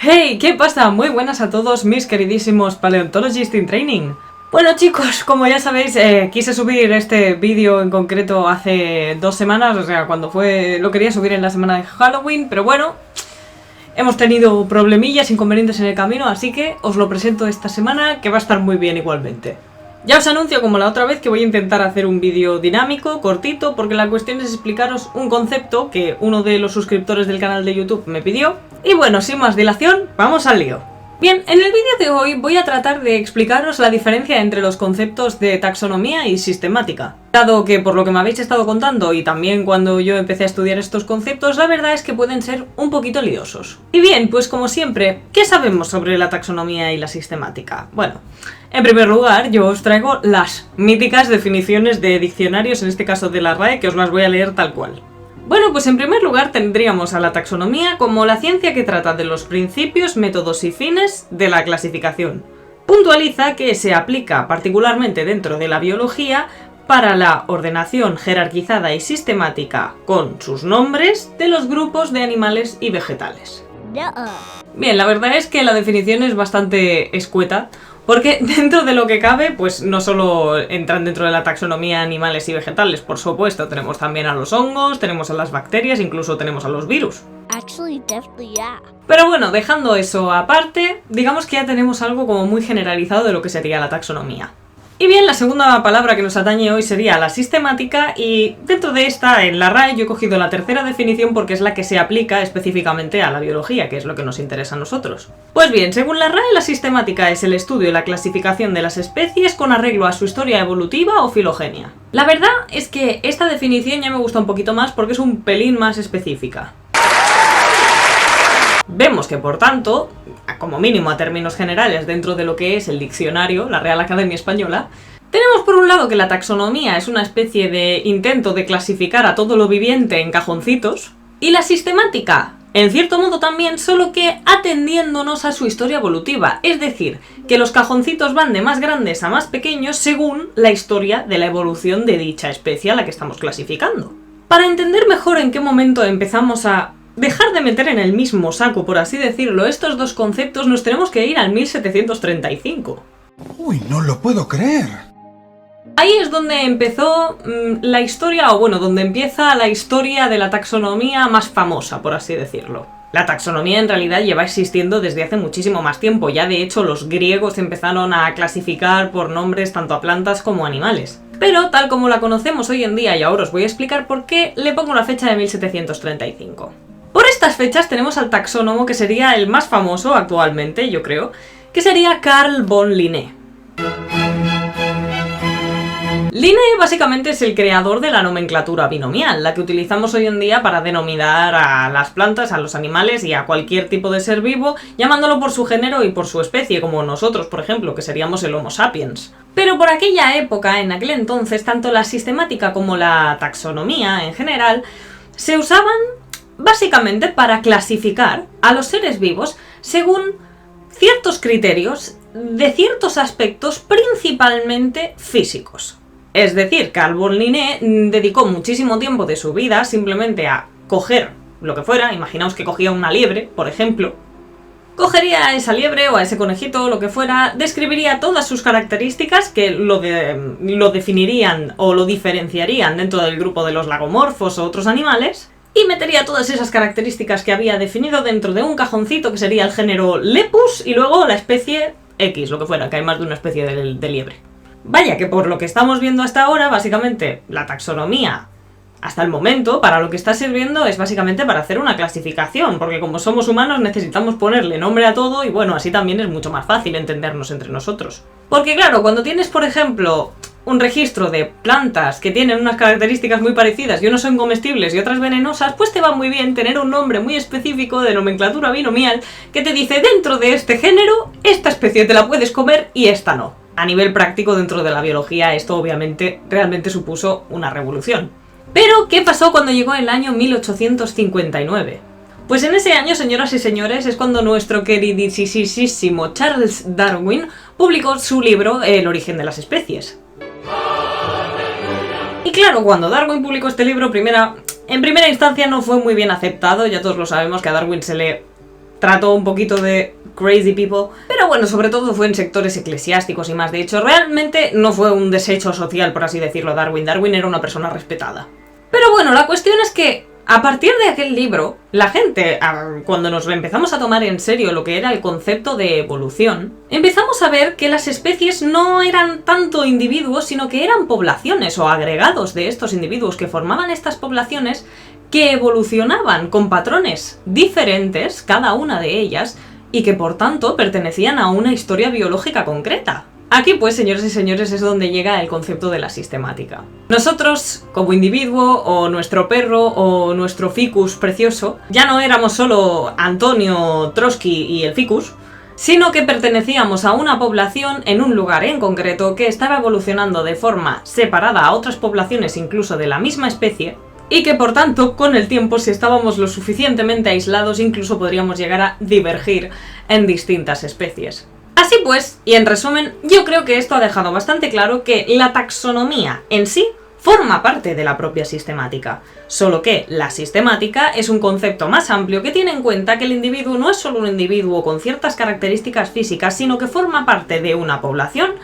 Hey, ¿qué pasa? Muy buenas a todos mis queridísimos Paleontologists in Training. Bueno chicos, como ya sabéis, quise subir este vídeo en concreto hace 2 semanas, o sea, lo quería subir en la semana de Halloween, pero bueno, hemos tenido problemillas, inconvenientes en el camino, así que os lo presento esta semana, que va a estar muy bien igualmente. Ya os anuncio, como la otra vez, que voy a intentar hacer un vídeo dinámico, cortito, porque la cuestión es explicaros un concepto que uno de los suscriptores del canal de YouTube me pidió. Y bueno, sin más dilación, vamos al lío. Bien, en el vídeo de hoy voy a tratar de explicaros la diferencia entre los conceptos de taxonomía y sistemática. Dado que por lo que me habéis estado contando y también cuando yo empecé a estudiar estos conceptos, la verdad es que pueden ser un poquito liosos. Y bien, pues como siempre, ¿qué sabemos sobre la taxonomía y la sistemática? Bueno, en primer lugar, yo os traigo las míticas definiciones de diccionarios, en este caso de la RAE, que os las voy a leer tal cual. Bueno, pues en primer lugar tendríamos a la taxonomía como la ciencia que trata de los principios, métodos y fines de la clasificación. Puntualiza que se aplica particularmente dentro de la biología para la ordenación jerarquizada y sistemática con sus nombres de los grupos de animales y vegetales. Bien, la verdad es que la definición es bastante escueta, porque dentro de lo que cabe, pues no solo entran dentro de la taxonomía animales y vegetales, por supuesto, tenemos también a los hongos, tenemos a las bacterias, incluso tenemos a los virus. Pero bueno, dejando eso aparte, digamos que ya tenemos algo como muy generalizado de lo que sería la taxonomía. Y bien, la segunda palabra que nos atañe hoy sería la sistemática, y dentro de esta, en la RAE, yo he cogido la tercera definición porque es la que se aplica específicamente a la biología, que es lo que nos interesa a nosotros. Pues bien, según la RAE, la sistemática es el estudio y la clasificación de las especies con arreglo a su historia evolutiva o filogenia. La verdad es que esta definición ya me gusta un poquito más porque es un pelín más específica. Vemos que, por tanto, como mínimo a términos generales dentro de lo que es el diccionario, la Real Academia Española, tenemos por un lado que la taxonomía es una especie de intento de clasificar a todo lo viviente en cajoncitos, y la sistemática, en cierto modo también, solo que atendiéndonos a su historia evolutiva, es decir, que los cajoncitos van de más grandes a más pequeños según la historia de la evolución de dicha especie a la que estamos clasificando. Para entender mejor en qué momento empezamos a dejar de meter en el mismo saco, por así decirlo, estos dos conceptos, nos tenemos que ir al 1735. ¡Uy, no lo puedo creer! Ahí es donde empezó la historia, o bueno, donde empieza la historia de la taxonomía más famosa, por así decirlo. La taxonomía en realidad lleva existiendo desde hace muchísimo más tiempo, ya de hecho los griegos empezaron a clasificar por nombres tanto a plantas como a animales. Pero tal como la conocemos hoy en día, y ahora os voy a explicar por qué, le pongo la fecha de 1735. Por estas fechas tenemos al taxónomo que sería el más famoso actualmente, yo creo, que sería Carl von Linné. Linné básicamente es el creador de la nomenclatura binomial, la que utilizamos hoy en día para denominar a las plantas, a los animales y a cualquier tipo de ser vivo, llamándolo por su género y por su especie, como nosotros, por ejemplo, que seríamos el Homo sapiens. Pero por aquella época, en aquel entonces, tanto la sistemática como la taxonomía en general se usaban básicamente para clasificar a los seres vivos según ciertos criterios de ciertos aspectos principalmente físicos. Es decir, Carl von Linné dedicó muchísimo tiempo de su vida simplemente a coger lo que fuera, imaginaos que cogía una liebre, por ejemplo, cogería a esa liebre o a ese conejito o lo que fuera, describiría todas sus características que lo definirían o lo diferenciarían dentro del grupo de los lagomorfos o otros animales, y metería todas esas características que había definido dentro de un cajoncito que sería el género Lepus y luego la especie X, lo que fuera, que hay más de una especie de liebre. Vaya que por lo que estamos viendo hasta ahora, básicamente la taxonomía, hasta el momento, para lo que está sirviendo es básicamente para hacer una clasificación, porque como somos humanos necesitamos ponerle nombre a todo y bueno, así también es mucho más fácil entendernos entre nosotros. Porque claro, cuando tienes, por ejemplo, un registro de plantas que tienen unas características muy parecidas y unas son comestibles y otras venenosas, pues te va muy bien tener un nombre muy específico de nomenclatura binomial que te dice dentro de este género, esta especie te la puedes comer y esta no. A nivel práctico dentro de la biología esto obviamente realmente supuso una revolución. Pero, ¿qué pasó cuando llegó el año 1859? Pues en ese año, señoras y señores, es cuando nuestro queridísimo Charles Darwin publicó su libro El origen de las especies. Y claro, cuando Darwin publicó este libro, en primera instancia no fue muy bien aceptado, ya todos lo sabemos que a Darwin se le trató un poquito de crazy people, pero bueno, sobre todo fue en sectores eclesiásticos y más. De hecho, realmente no fue un desecho social, por así decirlo, Darwin. Darwin era una persona respetada. Pero bueno, la cuestión es que a partir de aquel libro, la gente, cuando nos empezamos a tomar en serio lo que era el concepto de evolución, empezamos a ver que las especies no eran tanto individuos, sino que eran poblaciones o agregados de estos individuos que formaban estas poblaciones, que evolucionaban con patrones diferentes, cada una de ellas, y que por tanto pertenecían a una historia biológica concreta. Aquí pues, señores y señores, es donde llega el concepto de la sistemática. Nosotros, como individuo, o nuestro perro, o nuestro ficus precioso, ya no éramos solo Antonio, Trotsky y el ficus, sino que pertenecíamos a una población en un lugar en concreto que estaba evolucionando de forma separada a otras poblaciones incluso de la misma especie, y que por tanto, con el tiempo, si estábamos lo suficientemente aislados, incluso podríamos llegar a divergir en distintas especies. Así pues, y en resumen, yo creo que esto ha dejado bastante claro que la taxonomía en sí forma parte de la propia sistemática, solo que la sistemática es un concepto más amplio que tiene en cuenta que el individuo no es solo un individuo con ciertas características físicas, sino que forma parte de una población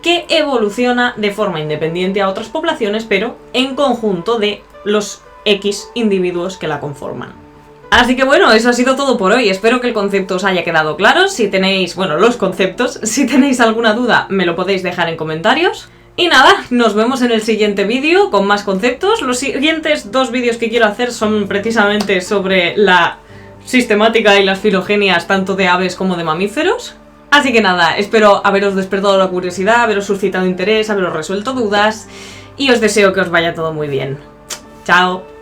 que evoluciona de forma independiente a otras poblaciones, pero en conjunto de los X individuos que la conforman. Así que bueno, eso ha sido todo por hoy. Espero que el concepto os haya quedado claro. Si tenéis, bueno, los conceptos, si tenéis alguna duda me lo podéis dejar en comentarios. Y nada, nos vemos en el siguiente vídeo con más conceptos. Los siguientes 2 vídeos que quiero hacer son precisamente sobre la sistemática y las filogenias tanto de aves como de mamíferos. Así que nada, espero haberos despertado la curiosidad, haberos suscitado interés, haberos resuelto dudas y os deseo que os vaya todo muy bien. ¡Chao!